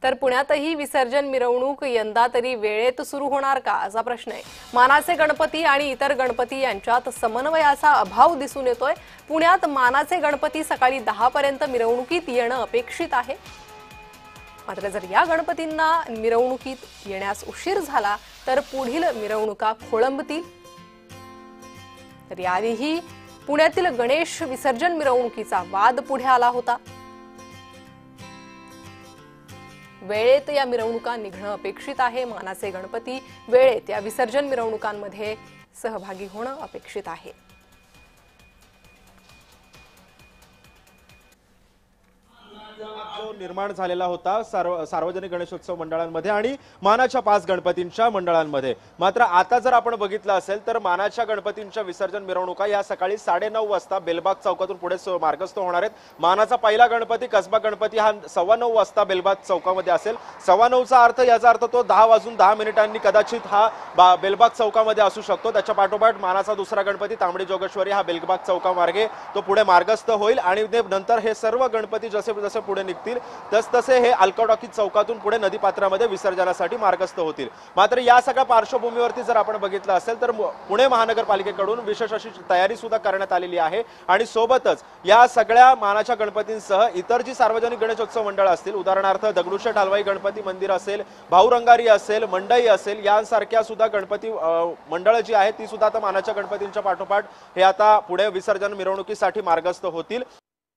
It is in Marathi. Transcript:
तर पुण्यातही विसर्जन मिरवणूक यंदा तरी वेळेत सुरू होणार का असा प्रश्न आहे। मानाचे गणपती आणि इतर गणपती यांच्यात समन्वयाचा अभाव दिसून येतोय। पुण्यात मानाचे गणपती सकाळी 10 पर्यंत मिरवणुकीत येणं अपेक्षित आहे। मात्र जर या गणपतींना मिरवणुकीत येण्यास उशीर झाला तर पुढील मिरवणुका खोळंबतील। तर याआधीही पुण्यातील गणेश विसर्जन मिरवणुकीचा वाद पुढे आला होता। वेळेत या मिरवणुका निघणं अपेक्षित आहे। मानाचे गणपती वेळेत या विसर्जन मिरवणुकांमध्ये सहभागी होणं अपेक्षित आहे। जो निर्माण झालेला होता सार्वजनिक गणेशोत्सव मंडळांमध्ये आणि मानाच्या 5 गणपतींच्या मंडळांमध्ये। मात्र आता जर आपण बघितलं असेल तर मानाच्या गणपतींच्या विसर्जन मिरवणुका या सकाळी 9:30 वाजता बेलबाग चौकातून पुढे मार्गस्थ होणार आहेत। मानाचा पहिला गणपती कसबा गणपती हा 9:15 वाजता बेलबाग चौकामध्ये असेल। 9:15चा अर्थ याचा अर्थ तो 10:10 कदाचित हा बेलबाग चौकामध्ये असू शकतो। त्याच्या पाठोपाठ मानाचा दुसरा गणपती तांबडी जोगेश्वरी हा बेलबाग चौकामार्गे तो पुढे मार्गस्थ होईल आणि नंतर हे सर्व गणपती जसे जसे पुढे निघतील तसतसे हे अलकाटॉकी चौकातून पुढे नदीपात्रामध्ये विसर्जनासाठी मार्गस्थ होतील। मात्र या सगळ्या पार्श्वभूमीवरती जर आपण बघितलं असेल तर पुणे महानगरपालिकेकडून विशेष अशी तयारी सुद्धा करण्यात आलेली आहे आणि सोबतच या सगळ्या मानाच्या गणपतींसह इतर जी सार्वजनिक गणेशोत्सव मंडळ असतील, उदाहरणार्थ दगडूशेठ हलवाई गणपती मंदिर असेल, भाऊरंगारी असेल, मंडई असेल, यांसारख्या सुद्धा गणपती मंडळ जी आहेत ती सुद्धा आता मानाच्या गणपतींच्या पाठोपाठ हे आता पुढे विसर्जन मिरवणुकीसाठी मार्गस्थ होतील।